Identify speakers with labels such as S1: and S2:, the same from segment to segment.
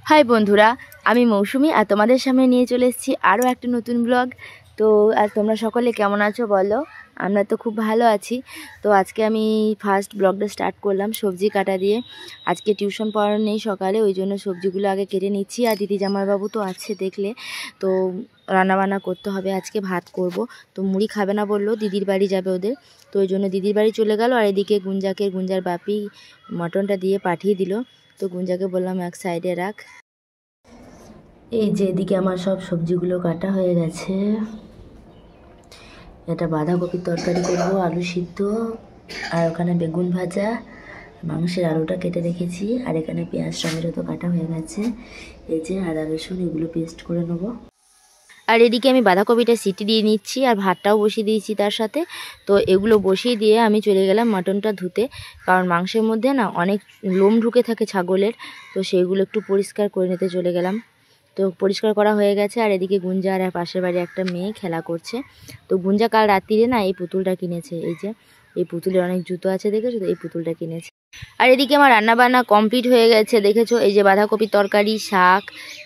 S1: High বন্ধুরা, আমি মৌসুমি আর তোমাদের সামনে নিয়ে চলে এসেছি আরও একটা নতুন ব্লগ। তো আর তোমরা সকলে কেমন আছো বলো? আমরা তো খুব ভালো আছি। তো আজকে আমি ফার্স্ট ব্লগটা স্টার্ট করলাম সবজি কাটা দিয়ে। আজকে টিউশন পড়ানো নেই সকালে, ওই জন্য সবজিগুলো আগে কেটে নিচ্ছি। আর দিদি জামাইবাবু তো আছে দেখলে, তো রান্নাবান্না করতে হবে। আজকে ভাত করব। তো মুড়ি খাবে না বললো, দিদির বাড়ি যাবে ওদের, তো ওই জন্য দিদির বাড়ি চলে গেল। আর এদিকে গুঞ্জার বাপি মটনটা দিয়ে পাঠিয়ে দিল। তো গুঞ্জাকে বললাম এক সাইডে রাখ। এই যে এদিকে আমার সব সবজিগুলো কাটা হয়ে গেছে। এটা বাঁধাকপির তরকারি করব, আলু সিদ্ধ, আর ওখানে বেগুন ভাজা, মাংসের আলুটা কেটে রেখেছি, আর এখানে পেঁয়াজ টমেটো তো কাটা হয়ে গেছে। এই যে আদা রসুন এগুলো পেস্ট করে নেব। আর এদিকে আমি বাঁধাকপিটা সিটি দিয়ে নিচ্ছি, আর ভাতটাও বসিয়ে দিয়েছি তার সাথে। তো এগুলো বসিয়ে দিয়ে আমি চলে গেলাম মাটনটা ধুতে, কারণ মাংসের মধ্যে না অনেক লোম ঢুকে থাকে ছাগলের, তো সেগুলো একটু পরিষ্কার করে নিতে চলে গেলাম। তো পরিষ্কার করা হয়ে গেছে। আর এদিকে গুঞ্জা আর পাশের বাড়ি একটা মেয়ে খেলা করছে। তো গুঞ্জা কাল রাত্রিরে না এই পুতুলটা কিনেছে। এই যে এই পুতুলের অনেক জুতো আছে দেখেছো, তো এই পুতুলটা কিনেছে। আর এদিকে আমার রান্নাবান্না কমপ্লিট হয়ে গেছে দেখেছো। এই যে বাঁধাকপির তরকারি, শাক,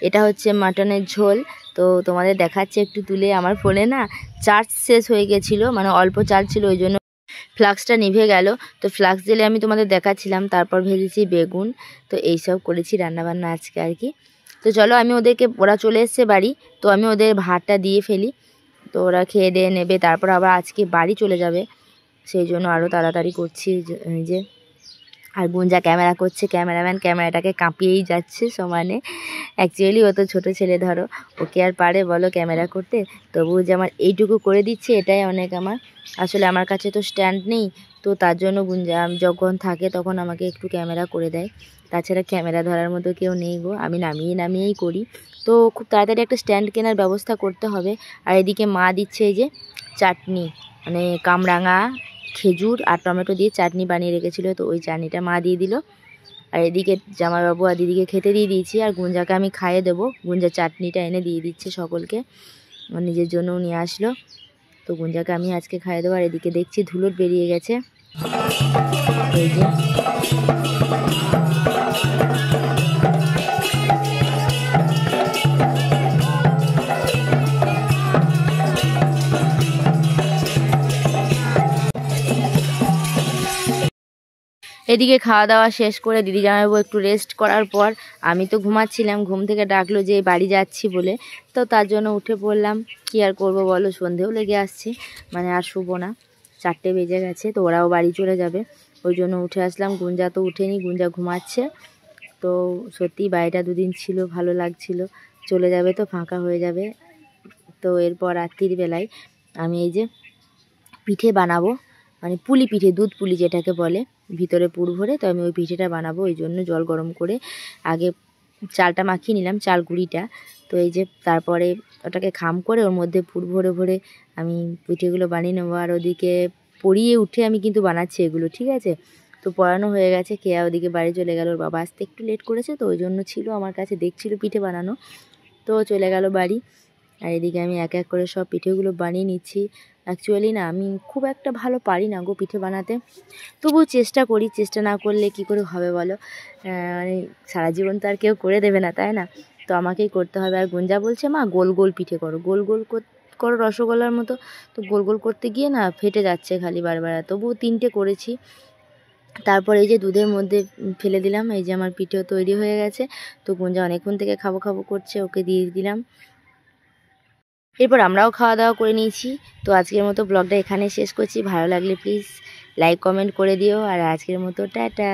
S1: এটা হচ্ছে মাটনের ঝোল। তো তোমাদের দেখাচ্ছে একটু তুলে। আমার ফোনে না চার্জ শেষ হয়ে গেছিলো, মানে অল্প চার্জ ছিল, ওই জন্য ফ্লাক্সটা নিভে গেল। তো ফ্লাক্স দিলে আমি তোমাদের দেখাচ্ছিলাম। তারপর ভেজেছি বেগুন। তো এইসব করেছি রান্নাবান্না আজকে আর কি। তো চলো, আমি ওরা চলে এসছে বাড়ি, তো আমি ওদের ভাতটা দিয়ে ফেলি। তো ওরা খেয়ে দিয়ে নেবে, তারপর আবার আজকে বাড়ি চলে যাবে, সেই জন্য আরও তাড়াতাড়ি করছি। যে আর গুঞ্জা ক্যামেরা করছে, ক্যামেরাম্যান ক্যামেরাটাকে কাঁপিয়েই যাচ্ছে সমানে। অ্যাকচুয়ালি ও তো ছোটো ছেলে, ধরো ওকে আর পারে বলো ক্যামেরা করতে? তবুও যে আমার এইটুকু করে দিচ্ছে এটাই অনেক আমার। আসলে আমার কাছে তো স্ট্যান্ড নেই, তো তার জন্য গুঞ্জা যখন থাকে তখন আমাকে একটু ক্যামেরা করে দেয়। তাছাড়া ক্যামেরা ধরার মতো কেউ নেই গো, আমি নামিয়েই করি। তো খুব তাড়াতাড়ি একটা স্ট্যান্ড কেনার ব্যবস্থা করতে হবে। আর এদিকে মা দিচ্ছে এই যে চাটনি, মানে কামরাঙা, খেজুর আর টমেটো দিয়ে চাটনি বানিয়ে রেখেছিলো, তো ওই চাটনিটা মা দিয়ে দিল। আর এদিকে জামাইবাবু আর দিদিকে খেতে দিয়ে দিয়েছি, আর গুঞ্জাকে আমি খাইয়ে দেবো। গুঞ্জা চাটনিটা এনে দিয়ে দিচ্ছে সকলকে, নিজের জন্যও নিয়ে আসলো। তো গুঞ্জাকে আমি আজকে খাইয়ে দেবো। আর এদিকে দেখছি ধুলোট বেরিয়ে গেছে। এই যে এদিকে খাওয়া দাওয়া শেষ করে দিদি জামাইবাবু একটু রেস্ট করার পর আমি তো ঘুমাচ্ছিলাম, ঘুম থেকে ডাকলো যে বাড়ি যাচ্ছি বলে। তো তার জন্য উঠে পড়লাম। কী আর করবো বলো, সন্ধেও লেগে আসছে, মানে আর শুবো না, 4টে বেজে গেছে। তো ওরাও বাড়ি চলে যাবে, ওই জন্য উঠে আসলাম। গুঞ্জা তো উঠেনি, গুঞ্জা ঘুমাচ্ছে। তো সত্যি বাড়িটা দুদিন ছিল, ভালো লাগছিল, চলে যাবে তো ফাঁকা হয়ে যাবে। তো এরপর রাত্রির বেলায় আমি এই যে পিঠে বানাবো, মানে পুলি পিঠে, দুধ পুলি যেটাকে বলে, ভিতরে পুর ভরে। তো আমি ওই পিঠেটা বানাবো, ওই জন্য জল গরম করে আগে চালটা মাখিয়ে নিলাম, চাল গুঁড়িটা। তো এই যে তারপরে ওটাকে খাম করে ওর মধ্যে পুর ভরে ভরে আমি পিঠেগুলো বানিয়ে নেবো। আর ওদিকে পড়িয়ে উঠে আমি কিন্তু বানাচ্ছি এগুলো, ঠিক আছে? তো পড়ানো হয়ে গেছে, কেয়া ওদিকে বাড়ি চলে গেল। ওর বাবা আসতে একটু লেট করেছে, তো ওই জন্য ছিল আমার কাছে, দেখছিল পিঠে বানানো, তো চলে গেল বাড়ি। আর এদিকে আমি এক এক করে সব পিঠেগুলো বানিয়ে নিচ্ছি। অ্যাকচুয়ালি না আমি খুব একটা ভালো পারি না গো পিঠে বানাতে, তবুও চেষ্টা করি। চেষ্টা না করলে কি করে হবে বলো? মানে সারা জীবন তো আর কেউ করে দেবে না, তাই না? তো আমাকেই করতে হবে। আর গুঞ্জা বলছে মা গোল গোল পিঠে করো, গোল গোল করো রসগোল্লার মতো। তো গোল গোল করতে গিয়ে না ফেটে যাচ্ছে খালি বারবার। তবুও 3টে করেছি। তারপর এই যে দুধের মধ্যে ফেলে দিলাম। এই যে আমার পিঠেও তৈরি হয়ে গেছে। তো গুঞ্জা অনেকক্ষণ থেকে খাবো খাবো করছে, ওকে দিয়ে দিলাম। এরপর আমরাও খাওয়া দাওয়া করে নিয়েছি। তো আজকের মতো ব্লগটা এখানে শেষ করছি। ভালো লাগলে প্লিজ লাইক কমেন্ট করে দিও। আর আজকের মতো টাটা।